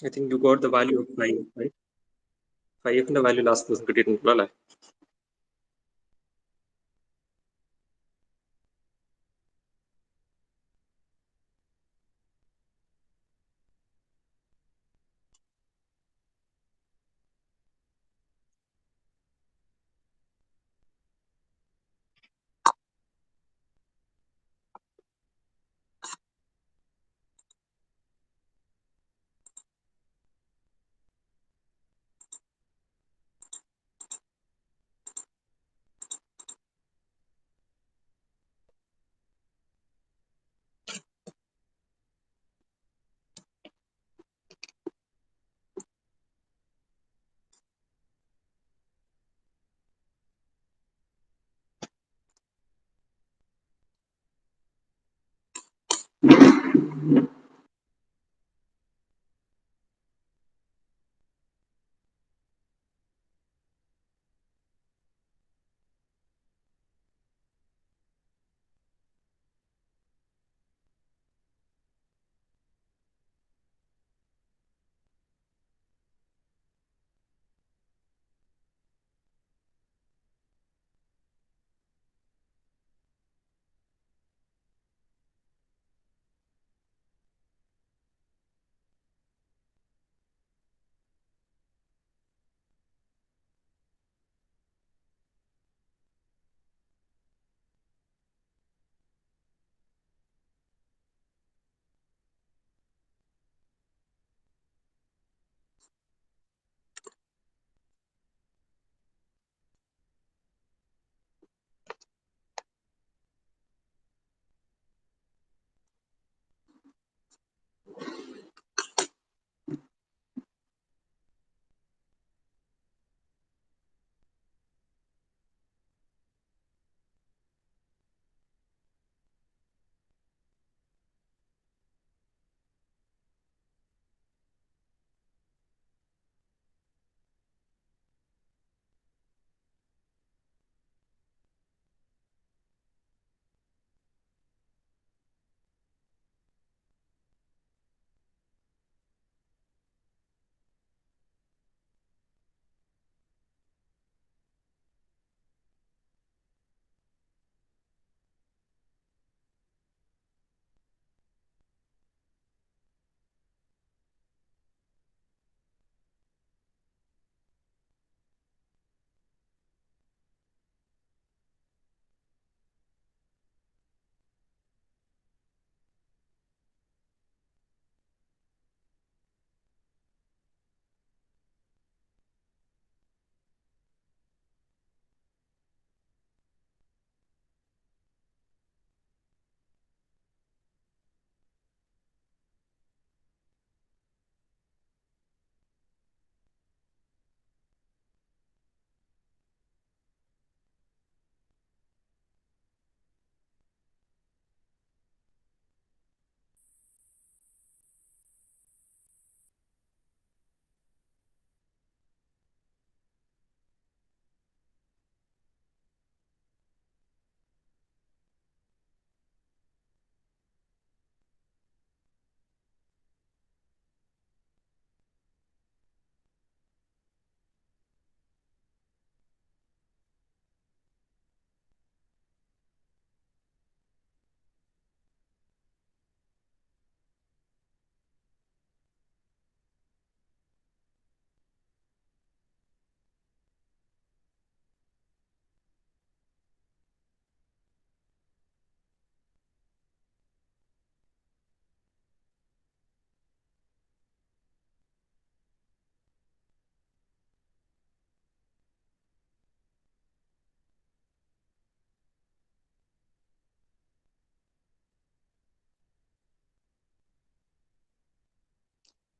I think you got the value of 5, right? 5 ന്റെ value last ദിവസം കിട്ടിയിട്ടുണ്ടല്ലോ അല്ലേ?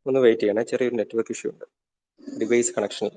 ഒന്ന് വെയിറ്റ് ചെയ്യണേ, ചെറിയൊരു നെറ്റ്വർക്ക് ഇഷ്യൂ ഉണ്ട് ഡിവൈസ് കണക്ഷനിൽ.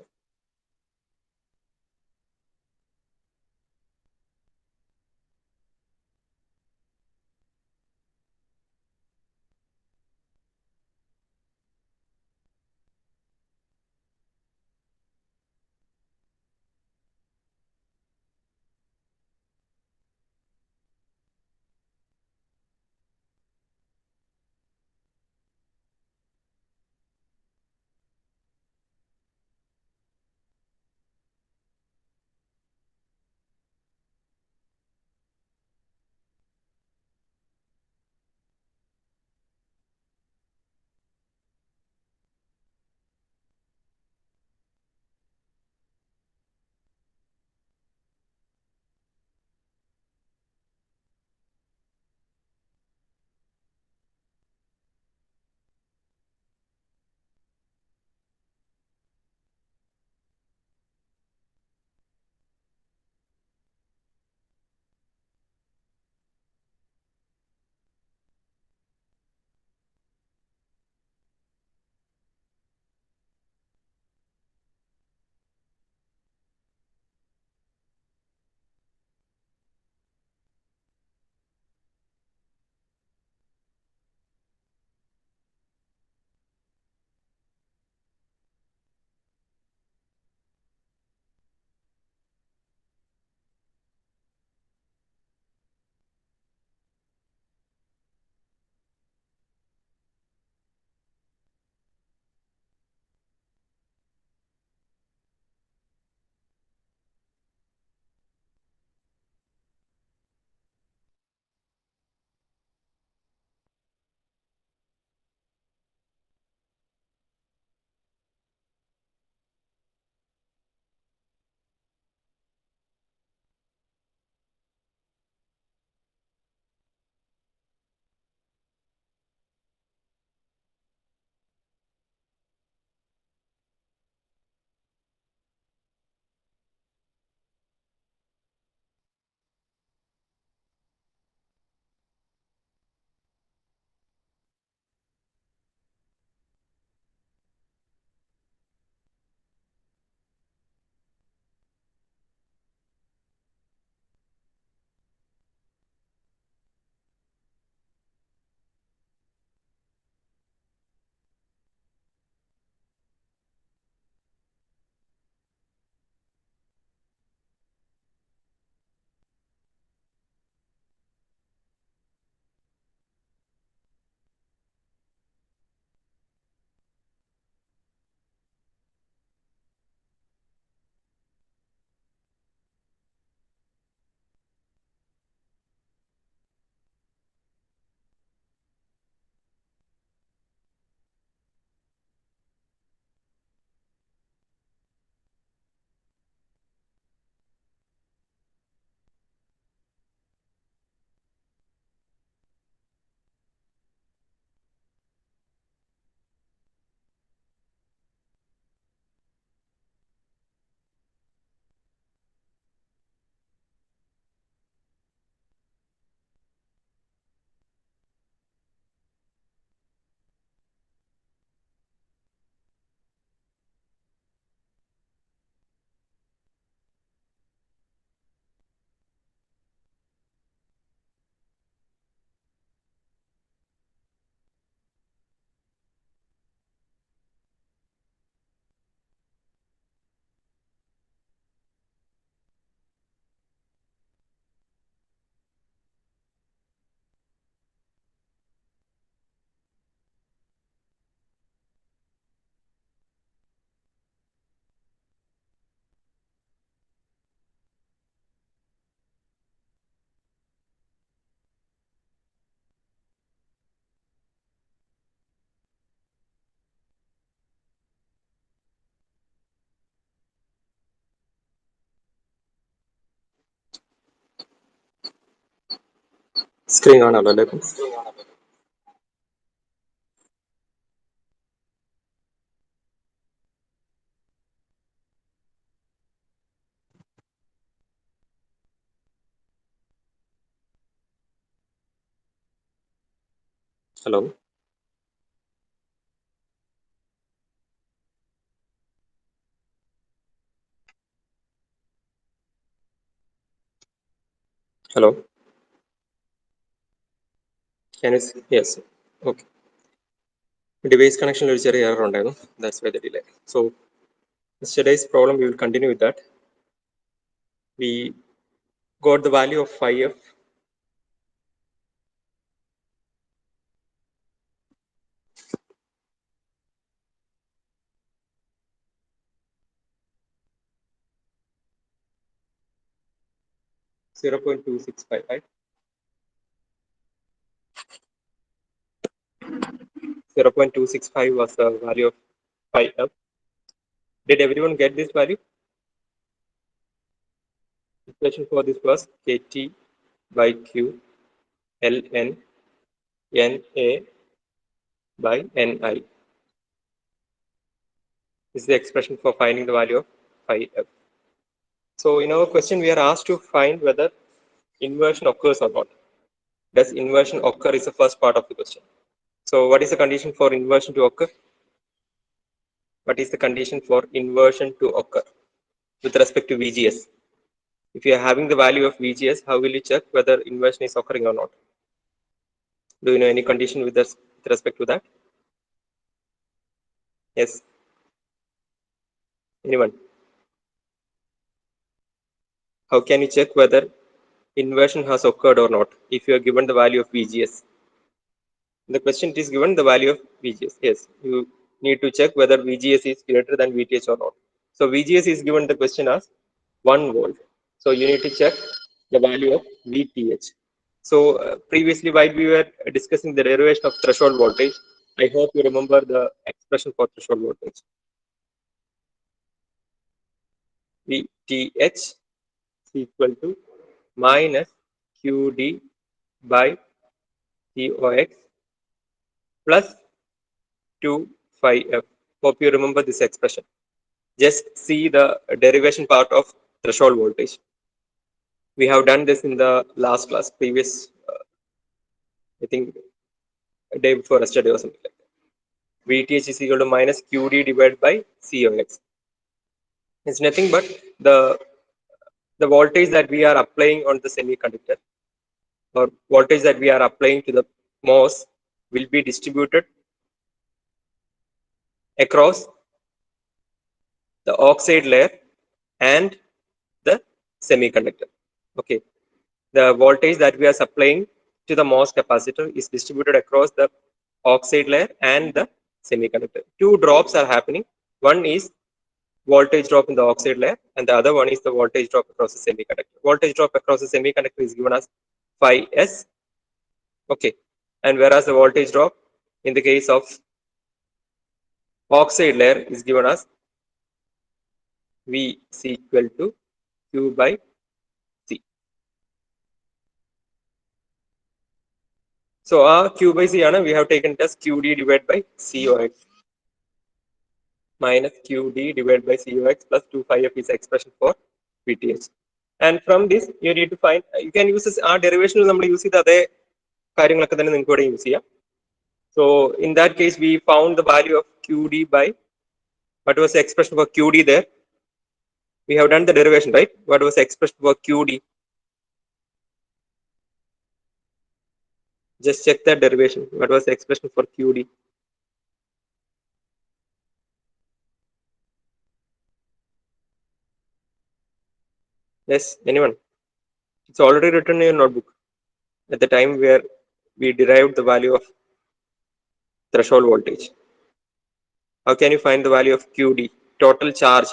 Screen on allo. Hello. Hello. Can you see? Yes. Okay. Device connection ഒരു ചെറിയ error ഉണ്ടായിരുന്നു. That's why the delay. So yesterday's problem we will continue with that. We got the value of phi f 0.265, right? 0.265 was the value of phi f. Did everyone get this value? Equation for this was kt by q ln na by ni. This is the expression for finding the value of phi f. So in our question, we are asked to find whether inversion occurs or not. Does inversion occur is the first part of the question. So what is the condition for inversion to occur? What is the condition for inversion to occur with respect to VGS? If you are having the value of VGS, how will you check whether inversion is occurring or not? Do you know any condition with respect to that? Yes. Anyone? How can you check whether inversion has occurred or not if you are given the value of VGS? The question is given the value of VGS. Yes, you need to check whether VGS is greater than VTH or not. So VGS is given the question as 1 volt. So you need to check the value of VTH. So previously while we were discussing the derivation of threshold voltage, I hope you remember the expression for threshold voltage. VTH is equal to minus QD by COX plus 2 phi f. Hope you remember this expression. Just see the derivation part of threshold voltage. We have done this in the last class, previous, I think, a day before yesterday or something like that. VTH is equal to minus QD divided by COX. It's nothing but the voltage that we are applying on the semiconductor, or voltage that we are applying to the MOS, will be distributed across the oxide layer and the semiconductor. Okay, the voltage that we are supplying to the MOS capacitor is distributed across the oxide layer and the semiconductor. Two drops are happening. One is voltage drop in the oxide layer, and the other one is the voltage drop across the semiconductor. Voltage drop across the semiconductor is given as phi s. Okay, and whereas the voltage drop in the case of oxide layer is given as V is equal to Q by C. So our Q by C we have taken it as QD divided by COX minus QD divided by COX plus 2 phi f is expression for VTH. And from this you need to find, you can use this our derivation നമ്മൾ use ചെയ്ത അതേ കാര്യങ്ങളൊക്കെ തന്നെ നിങ്ങൾക്ക് ഇവിടെ use ചെയ്യാം. So in that case we found the value of QD by, what was the expression for QD there? We have done the derivation, right? What was the expression for QD? Just check that derivation. What was the expression for QD? Yes, anyone? It's already written in your notebook at the time where we derived the value of threshold voltage. How can you find the value of QD? Total charge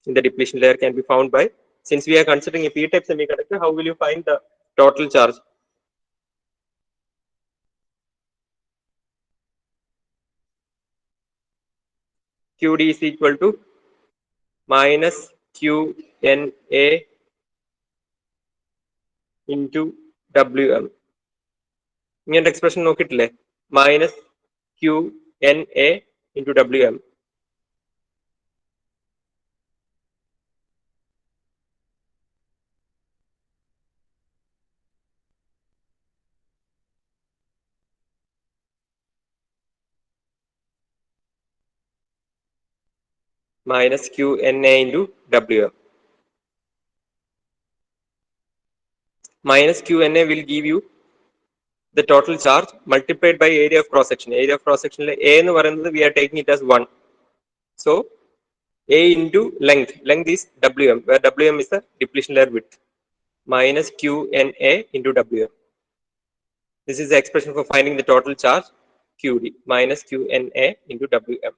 in the depletion layer can be found by, since we are considering a p-type semiconductor, how will you find the total charge? QD is equal to minus QNA into WM. ഇങ്ങനത്തെ expression നോക്കിയിട്ടില്ലേ? Minus Q N A into W M. minus QNA into WM. Minus QNA will give you the total charge multiplied by area of cross section. Area of cross section A എന്ന് പറയുന്നത് we are taking it as 1. So A into length. Length is WM, where WM is the depletion layer width. Minus QNA into WM. This is the expression for finding the total charge QD. Minus QNA into WM.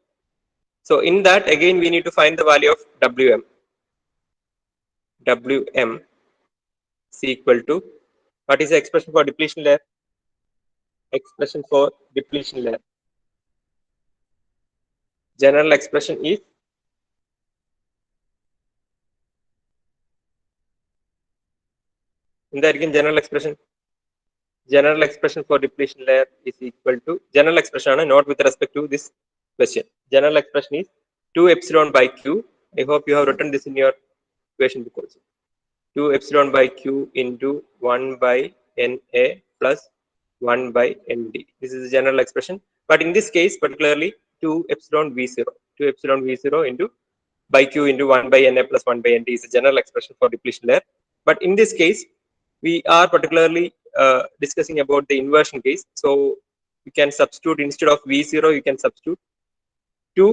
So in that, again, we need to find the value of WM. WM is equal to, what is the expression for depletion layer? Expression for depletion layer. General expression is general expression. General expression for depletion layer is equal to, general expression, not with respect to this question. General expression is 2 epsilon by Q. I hope you have written this in your equation book also. 2 epsilon by Q into 1 by NA plus 1 by ND. This is the general expression. But in this case, particularly 2 epsilon V0. 2 epsilon V0 into by Q into 1 by NA plus 1 by ND is a general expression for depletion layer. But in this case, we are particularly discussing about the inversion case. So you can substitute, instead of V0, you can substitute 2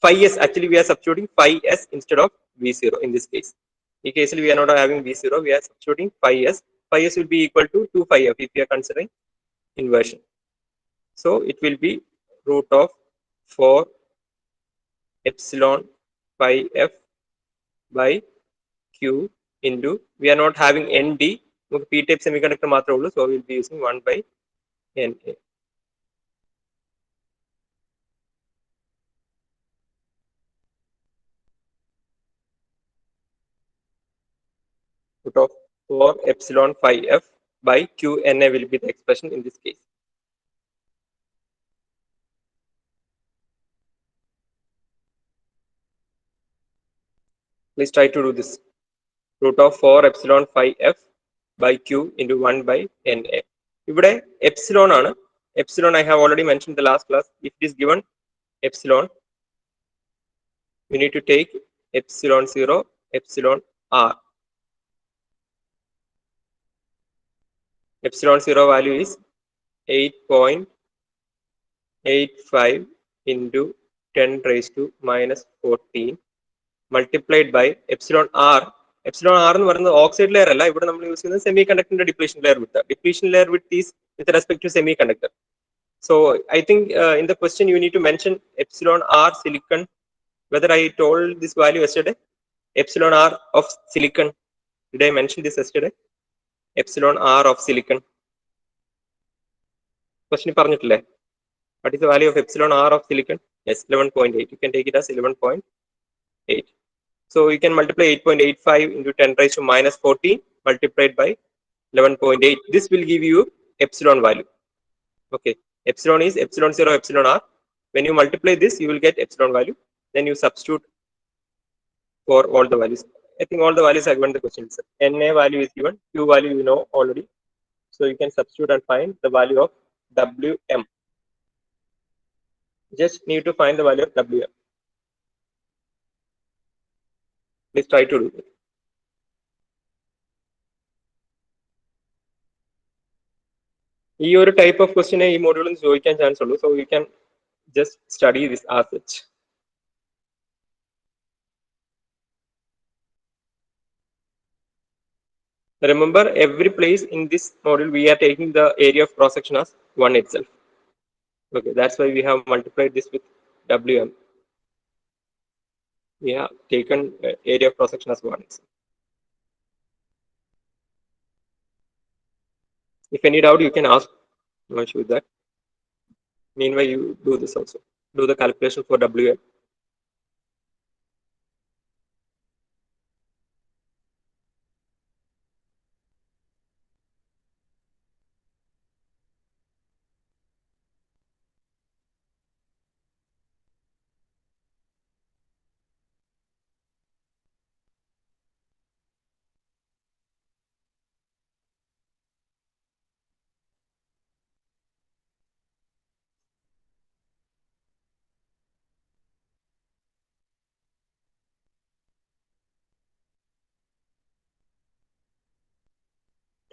phi s. Actually, we are substituting phi s instead of V0 in this case. In case we are not having V0, we are substituting phi s. Phi s will be equal to 2 phi f if we are considering inversion. So it will be root of 4 epsilon phi f by Q into, we are not having ND, P-type semiconductor matra ullu, so we will be using 1 by NA. Root of 4 epsilon phi f by QNA will be the expression in this case. Please try to do this. Root of 4 epsilon phi f by Q into 1 by NA. ഇവിടെ epsilon ആണ്. Epsilon I have already mentioned in the last class. If it is given epsilon, we need to take epsilon 0, epsilon r. Epsilon 0 value is 8.85 into 10 raised to minus 14 multiplied by epsilon r. Epsilon r എന്ന് പറയുന്നത് oxide layer അല്ല, ഇവിടെ നമ്മൾ use ചെയ്യുന്നത് സെമി കണ്ടക്ടറിന്റെ depletion layer width. Depletion layer width is with respect to semiconductor. So I think in the question you need to mention epsilon r silicon. Whether I told this value yesterday, epsilon r of silicon. Did I mention this yesterday? Epsilon r of silicon. Question പറഞ്ഞിട്ടില്ലേ? What is the value of epsilon r of silicon? Yes, 11.8. You can take it as 11.8. So you can multiply 8.85 into 10 raised to minus 14 multiplied by 11.8. This will give you epsilon value. Okay, epsilon is epsilon 0, epsilon r. When you multiply this, you will get epsilon value. Then you substitute for all the values. I think all the values are given in the question. NA value is given, Q value you know already. So you can substitute and find the value of WM. Just need to find the value of WM. Please try to do it. ഈ ഒരു type of ക്വസ്റ്റിനെ ഈ മോഡ്യൂളിൽ ചോദിക്കാൻ chance ഉള്ളൂ. So you can just study this as such. Remember, every place in this module we are taking the area of cross section as 1 itself. Okay, that's why we have multiplied this with WM. We have taken area of cross section as 1 itself. If any doubt, you can ask. No issue with that. Meanwhile, you do this also. Do the calculation for WM.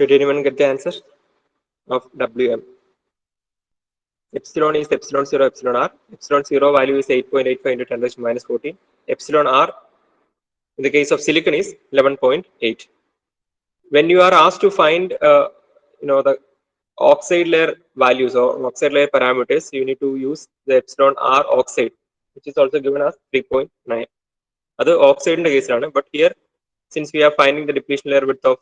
Did anyone get the answer of Wm? Epsilon is epsilon 0, epsilon r. Epsilon 0 value is 8.85 into 10 raised to minus 14. Epsilon r, in the case of silicon, is 11.8. When you are asked to find, the oxide layer values or oxide layer parameters, you need to use the epsilon r oxide, which is also given as 3.9. That is oxide in the case, but here, since we are finding the depletion layer width of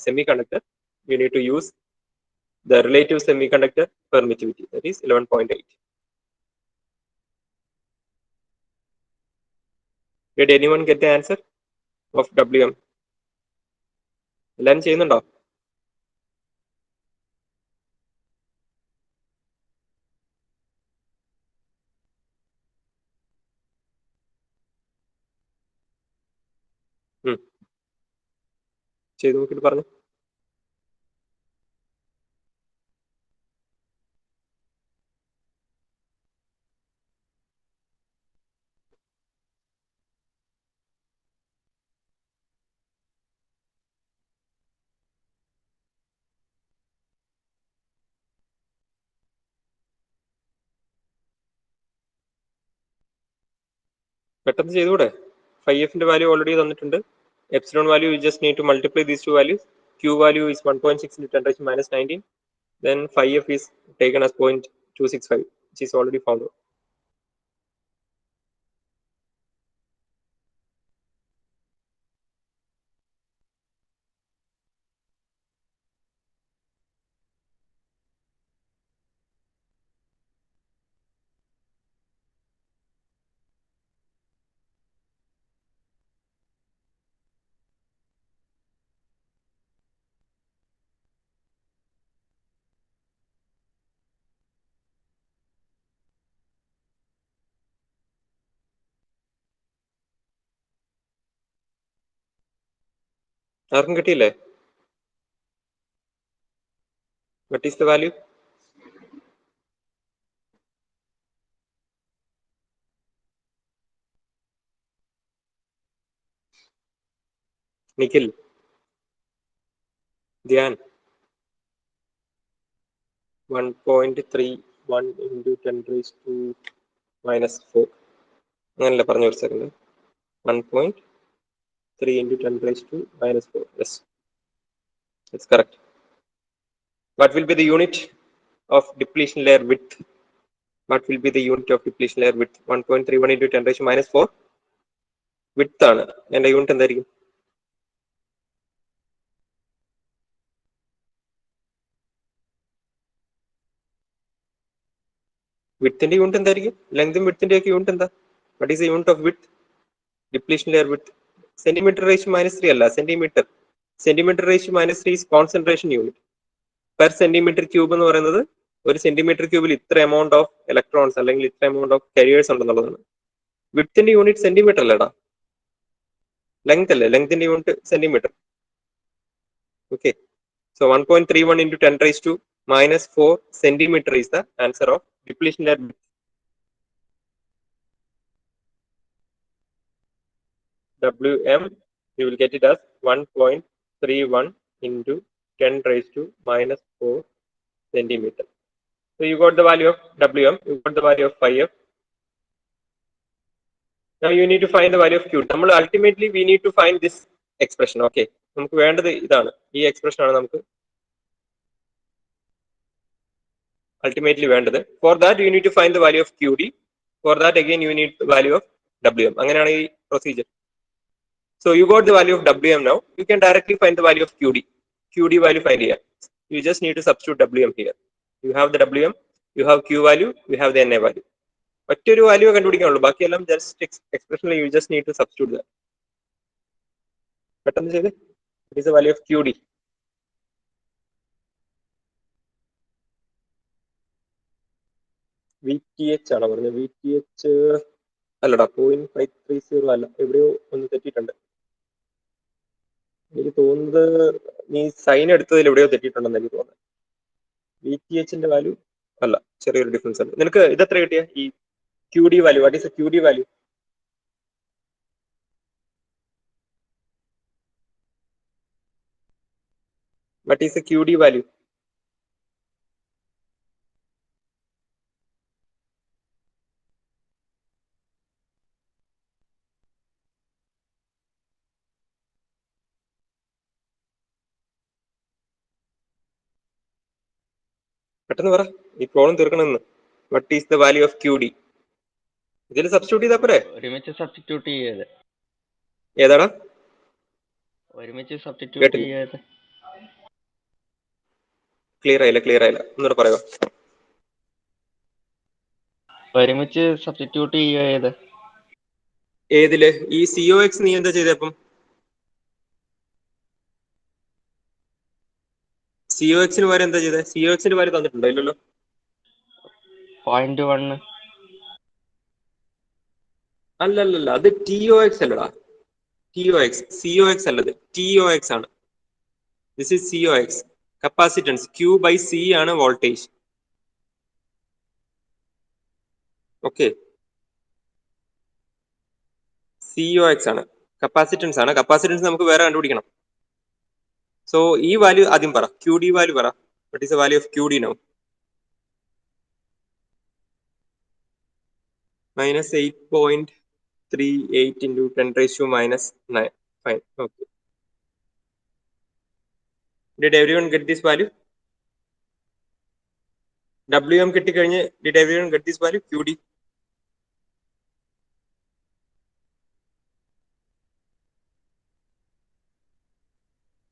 semiconductor, we need to use the relative semiconductor permittivity, that is 11.8. Did anyone get the answer of Wm? എല്ലാരും ചെയ്യുന്നുണ്ടോ? ചെയ്തു നോക്കിയിട്ട് പറഞ്ഞു. പെട്ടെന്ന് ചെയ്തുകൂടെ? 5f value already തന്നിട്ടുണ്ട്. Epsilon value, you just need to multiply these two values. Q value is 1.6 into 10 raised to minus 19. Then 5f is taken as 0.265, which is already found out. ആർക്കും കിട്ടിയില്ലേ? What is the value? Nikhil, Dhyan, 1.31 into 10 raised to minus 4. അങ്ങനല്ലേ പറഞ്ഞു? ഒരു second. 1.3 into 10 raised to minus 4. Yes, that's correct. What will be the unit of depletion layer width? What will be the unit of depletion layer width? 1.31 into 10 raised to minus 4. Width ആണ്. എൻ്റെ unit എന്തായിരിക്കും? വിഡ്ത്തിന്റെ unit എന്തായിരിക്കും? ലെങ്തും വിഡ്ത്തിന്റെ ഒക്കെ unit എന്താ? What is the unit of width? Depletion layer width centimetre raise minus 3 അല്ല, centimetre. Centimetre raise minus 3 is concentration unit. Per centimetre cube എന്ന് പറയുന്നത് ഒരു സെന്റിമീറ്റർ ക്യൂബിൽ ഇത്ര എമൗണ്ട് ഓഫ് ഇലക്ട്രോൺസ് അല്ലെങ്കിൽ ഇത്ര എമൗണ്ട് ഓഫ് കരിയേഴ്സ് ഉണ്ടെന്നുള്ളതാണ്. വിഡ്ത്തിന്റെ യൂണിറ്റ് സെന്റിമീറ്റർ അല്ലേടാ, ലെങ്ത് അല്ലേ? ലെങ്ത്തിന്റെ unit centimetre. Okay, so 1.31 into 10 raised to minus 4 centimeter is the answer of depletion layer width. Wm, you will get it as 1.31 into 10 raised to minus 4 centimeter. So you got the value of Wm, you got the value of 5f. Now you need to find the value of Q. Ultimately we need to find this expression. Okay, നമുക്ക് വേണ്ടത് ഇതാണ്, ഈ expression ആണ് നമുക്ക് ultimately വേണ്ടത്. For that you need to find the value of Qd. For that again you need the value of Wm. അങ്ങനെയാണ് ഈ procedure. So you got the value of Wm now. You can directly find the value of Qd. Qd value find here. You just need to substitute Wm here. You have the Wm, you have Q value, you have the Na value. ഒറ്റൊരു value കണ്ടുപിടിക്കാനുള്ളൂ, ബാക്കിയെല്ലാം just എക്സ്പ്രഷനിൽ you just need to substitute that. പെട്ടെന്ന് ചെയ്ത്. It is the value of Qd. VTH ആണ് പറഞ്ഞത്. VTH അല്ലടാ, 0.530 അല്ല, എവിടെയോ ഒന്ന് തെറ്റിയിട്ടുണ്ട്. എനിക്ക് തോന്നുന്നത് നീ സൈൻ എടുത്തതിൽ എവിടെയോ തെറ്റിയിട്ടുണ്ടെന്ന് എനിക്ക് തോന്നുന്നത്. VTHന്റെ വാല്യൂ അല്ല, ചെറിയൊരു ഡിഫറൻസ് ഉണ്ട്. നിനക്ക് ഇതെത്ര കിട്ടിയ ഈ QD വാല്യൂ? What is QD value? What is the QD value? പെട്ടെന്ന് പറ, ഈ പ്രോബ്ലം തീർക്കണമെന്ന്. What is the value of QD? ഇതിൽ സബ്സ്റ്റിറ്റ്യൂട്ട് ചെയ്താ പോരെ? ഒരുമിച്ച് സബ്സ്റ്റിറ്റ്യൂട്ട് ചെയ്യത്. ഏതാടാ? ഒരുമിച്ച് സബ്സ്റ്റിറ്റ്യൂട്ട് ചെയ്ത്. ക്ലിയർ ആയില്ല, ഒന്നുകൂടെ പറയുക. ഒരുമിച്ച് സബ്സ്റ്റിറ്റ്യൂട്ട് ചെയ്ത്. ഏതില്? ഈ COX നീ എന്താ ചെയ്തപ്പം? COXന് വരെ എന്താ ചെയ്തത്? COXന് വരെ തന്നിട്ടുണ്ടോ? ഇല്ലല്ലോ. 0.1. അല്ലല്ല, അത് TOX അല്ലടാ. TOX, COX അല്ലത്, TOX ആണ്. This is COX, capacitance. Q/C ആണ് വോൾട്ടേജ്. ഓക്കെ, COX ആണ്, കപ്പാസിറ്റൻസ് ആണ്. കപ്പാസിറ്റൻസ് നമുക്ക് വേറെ കണ്ടുപിടിക്കണം. സോ ഈ വാല്യൂ ആദ്യം പറ, QD വാല്യൂ പറ. What is the value of QD now? -8.38 into 10 raised to -9. Fine, okay. Did everyone get this value? WM കിട്ടിക്കഴിഞ്ഞ് did everyone get this value? QD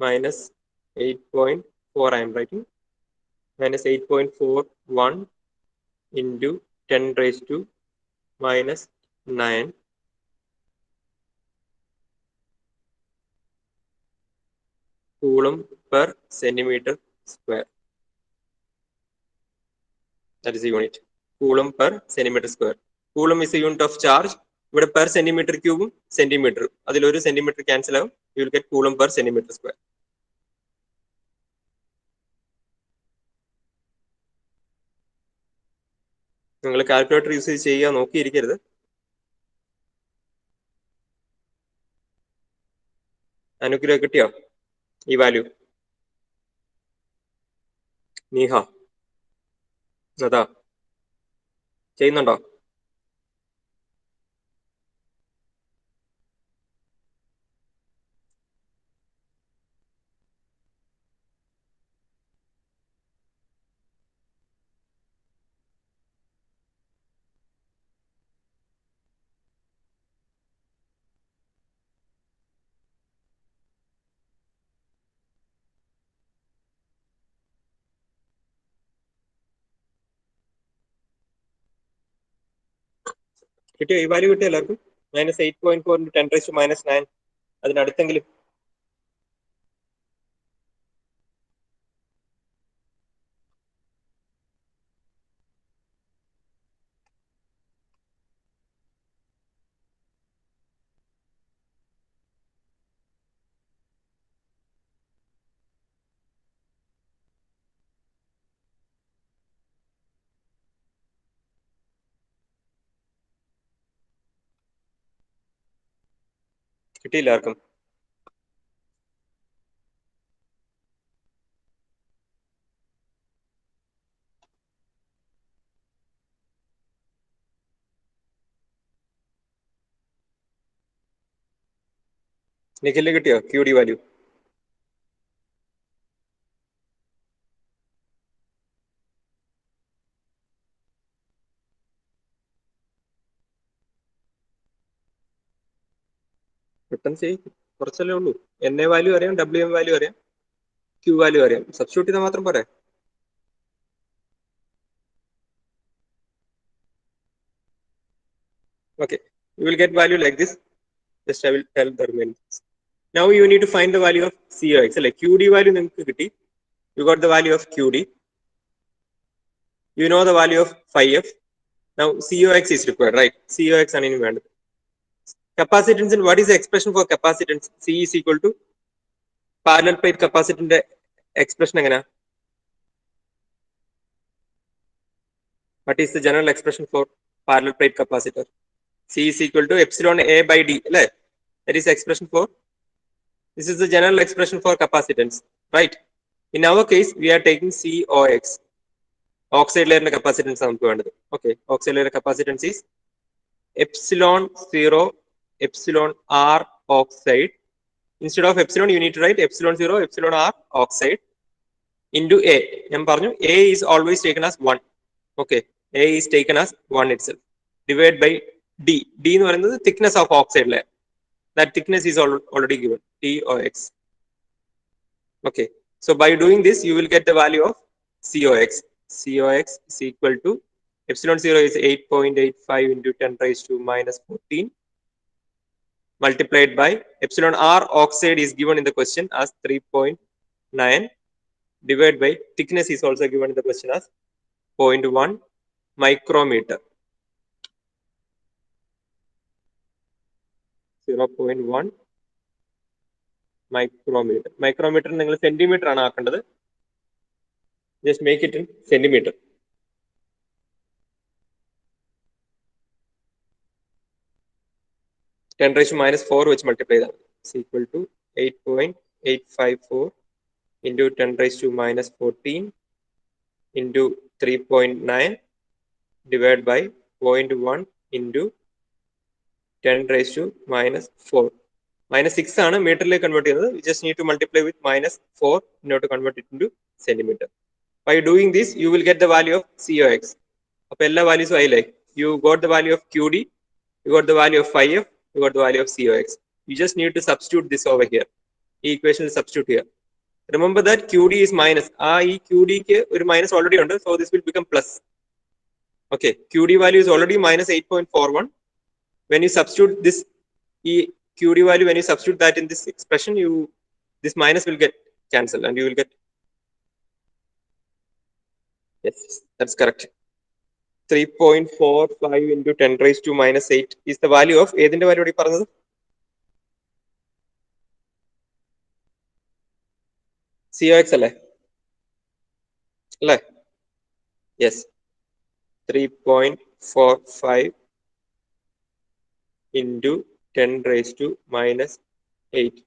-8.4, I am writing, -8.41 into 10 raised to -9 coulomb per centimeter square. That is the unit. Coulomb per centimeter square. Coulomb is a unit of charge. ഇവിടെ per centimeter ക്യൂബും centimetre, അതിലൊരു centimetre cancel ആവും. You will get coulomb per centimeter square. നിങ്ങൾ calculator use ചെയ്ത് ചെയ്യാൻ നോക്കിയിരിക്കരുത്. അനുഗ്രഹം കിട്ടിയോ ഈ value? Neeha, അതാ ചെയ്യുന്നുണ്ടോ? കിട്ടിയോ? ഈ വാല്യൂ കിട്ടിയോ എല്ലാവർക്കും? -8.4 into 10 raised to -9. അതിനടുത്തെങ്കിലും. കിട്ടിയില്ല ആർക്കും? നിഖിലിന് കിട്ടിയോ QD വാല്യൂ? പെട്ടെന്ന് ചെയ്യും, കുറച്ചല്ലേ ഉള്ളൂ. NA വാല്യൂ അറിയാം, WM വാല്യൂ അറിയാം, Q വാല്യൂ അറിയാം. സബ്സ്റ്റിറ്റ്യൂട്ട് ചെയ്താൽ മാത്രം പോരെ? Okay, you will get value like this. Just I will tell the remaining. Now you need to find the value of COX. അല്ലെ, QD വാല്യൂ നിങ്ങൾക്ക് കിട്ടി. You got the value of QD. You know the value of phi f. Now COX is required, right? COX ആണ് ഇനി വേണ്ടത്. Capacitance, what is the expression for capacitance? C is equal to parallel plate capacitance expression എങ്ങനെയാ? What is the general expression for parallel plate capacitor? C is equal to epsilon A by D, അല്ലേ? That is the expression for, this is the general expression for capacitance, right? In our case, we are taking COX. Oxide layer capacitance നമുക്ക് വേണ്ടത്. Okay, oxide layer capacitance is epsilon 0 epsilon R oxide. Instead of epsilon, you need to write epsilon 0 epsilon R oxide into A. A is always taken as 1. Okay, A is taken as 1 itself. Divided by D. D is the thickness of oxide layer. That thickness is already given, TOX. Okay, so by doing this, you will get the value of COX. COX is equal to epsilon 0 is 8.85 into 10 raised to minus 14 multiplied by epsilon R oxide is given in the question as 3.9 divided by thickness is also given in the question as 0.1 micrometer. 0.1 micrometer. Micrometer നിങ്ങൾ centimetre ആണ് ആക്കേണ്ടത്. Just make it in centimeter. Ten raised to minus 4 which multiply that is equal to 8.854 into 10 raised to minus 14 into 3.9 divided by 0.1 into 10 raised to minus 4. Minus 6 ആണ് മീറ്ററിലേക്ക് convert ചെയ്യുന്നത്. We just need to multiply with minus 4 in order to convert it into centimeter. By doing this, you will get the value of COX. അപ്പോൾ എല്ലാ വാല്യൂസും ആയില്ലേ? You got the value of QD, you got the value of 5F, you got the value of COX. You just need to substitute this over here. ഈ equation is substitute here. Remember that QD is minus. ഈ QD ക്ക് ഒരു minus already ഉണ്ട്, so this will become plus. Okay, QD value is already minus 8.41. When you substitute this QD value, when you substitute that in this expression, this minus will get cancelled and you will get, yes, that's correct. 3.45 into 10 raised to minus 8 is the value of ഏതിന്റെ value ഇവിടെ പറഞ്ഞത്? COX അല്ലേ? Yes. 3.45 into 10 raised to minus 8.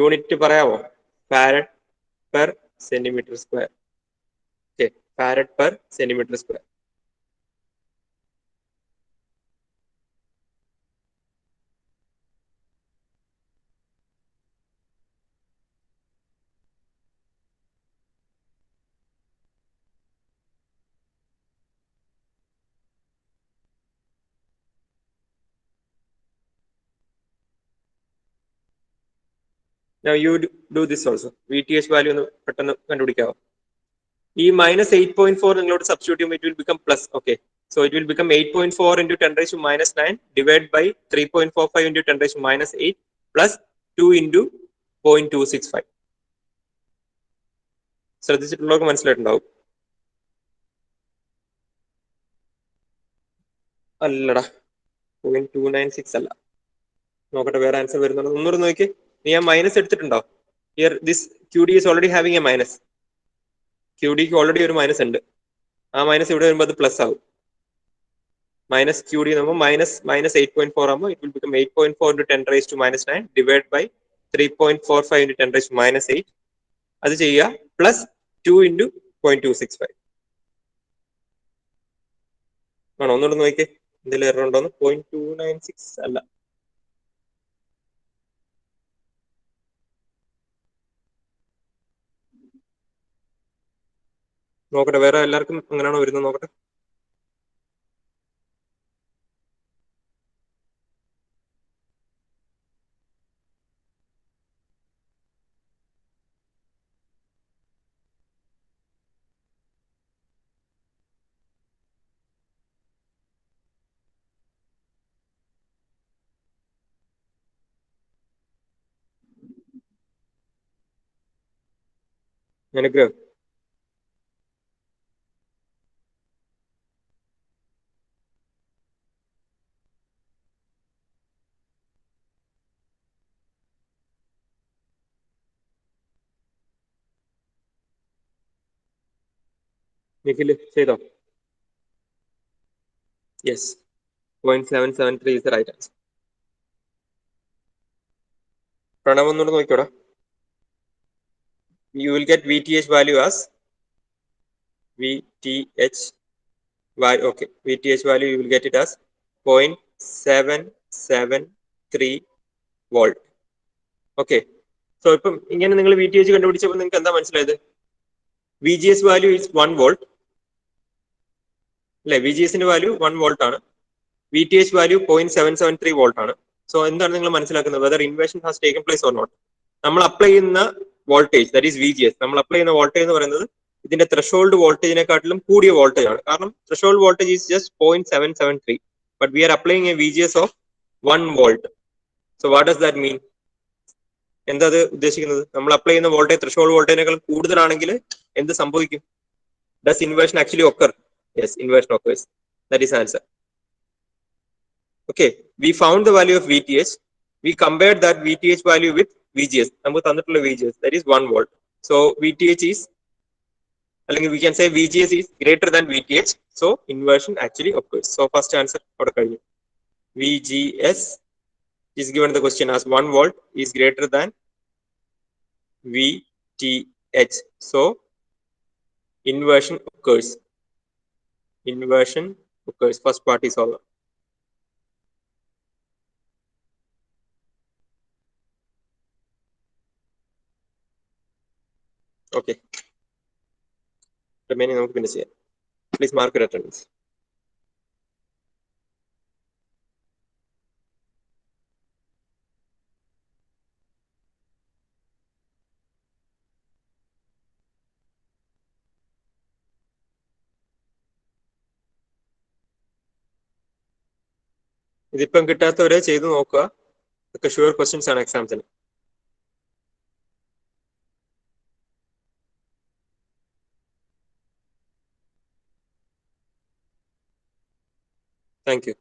Unit പറയാമോ? Farad per centimeter square. Okay, farad per centimeter square. Now you do this also. VTH value പെട്ടെന്ന് കണ്ടുപിടിക്കാവോ? ഈ minus 8.4 നിങ്ങളോട് substitute ചെയ്യുമ്പോൾ it will become plus. Okay, so it will become 8.4 into 10 raised to minus 9 divided by 3.45 into 10 raised to minus 8 plus 2 into 0.265. ശ്രദ്ധിച്ചിട്ടുള്ളവർക്ക് മനസ്സിലായിട്ടുണ്ടാവും. അല്ലടാ, 0.296 അല്ല. നോക്കട്ടെ വേറെ answer വരുന്നുണ്ടോ ഒന്നുകൂടെ നോക്കി. നീ ആ മൈനസ് എടുത്തിട്ടുണ്ടോ? Here this QD is already having a minus. QDക്ക് ഓൾറെഡി ഒരു മൈനസ് ഉണ്ട്. ആ മൈനസ് ഇവിടെ വരുമ്പോൾ അത് പ്ലസ് ആവും. മൈനസ് QD നമ്മൾ minus 8.4 ആകുമ്പോൾ it will become 8.4 into 10 raised to minus 9 divided by 3.45 into 10 raised to minus 8. അത് ചെയ്യുക പ്ലസ് 2 into 0.265 ആണോ? ഒന്നുകൂടെ നോക്കിയേ എന്തെങ്കിലും എറർ ഉണ്ടോന്ന്. 0.296 അല്ല. നോക്കട്ടെ വേറെ എല്ലാവർക്കും അങ്ങനെയാണോ വരുന്നത് നോക്കട്ടെ. അനുഗ്രഹം നിഖില് ചെയ്തോ? Yes, 0.773 is the right answer. Pranav ഒന്നുകൂടെ നോക്കിയോടാ. you will get VTH value as VTH value. Okay, VTH value you will get it as 0.773 volt. Okay, so ഇപ്പം ഇങ്ങനെ നിങ്ങൾ VTH കണ്ടുപിടിച്ചപ്പോൾ നിങ്ങൾക്ക് എന്താ മനസ്സിലായത്? VGS value is 1 volt. അല്ലെ, VGSന്റെ വാല്യൂ 1 വോൾട്ട് ആണ്, VTH വാല്യൂ 0.773 വോൾട്ട് ആണ്. സോ എന്താണ് നിങ്ങൾ മനസ്സിലാക്കുന്നത്? Whether inversion has taken place or not. നമ്മൾ അപ്ലൈ ചെയ്യുന്ന വോൾട്ടേജ്, ദാറ്റ് ഈസ് VGS, നമ്മൾ അപ്ലൈ ചെയ്യുന്ന വോൾട്ടേജ് എന്ന് പറയുന്നത് ഇതിന്റെ ത്രഷോൾഡ് വോൾട്ടേജിനെക്കാട്ടിലും കൂടിയ വോൾട്ടേജ് ആണ്. കാരണം threshold voltage is just 0.773, but we are applying a VGS of 1 volt. So what does that mean? എന്താ അത് ഉദ്ദേശിക്കുന്നത്? നമ്മൾ അപ്ലൈ ചെയ്യുന്ന വോൾട്ടേജ് ത്രഷോൾഡ് വോൾട്ടേജിനേക്കാൾ കൂടുതലാണെങ്കിൽ എന്ത് സംഭവിക്കും? Does inversion actually occur? Yes, inversion occurs. That is answer. Okay, we found the value of VTH. We compared that VTH value with VGS. നമുക്ക് തന്നിട്ടുള്ള VGS, that is 1 volt. So VTH is, അല്ലെങ്കിൽ we can say VGS is greater than VTH. So inversion actually occurs. So first answer അവിടെ കഴിഞ്ഞു. VGS is given the question as 1 volt is greater than VTH. So inversion occurs. Inversion occurs. First part is over. Okay. Remaining നമുക്ക് പിന്നെ ചെയ്യാം. Please mark your attendance. ഇതിപ്പം കിട്ടാത്തവരെ ചെയ്ത് നോക്കുക. ഇതൊക്കെ sure questions ആണ് എക്സാംസിന്. Thank you.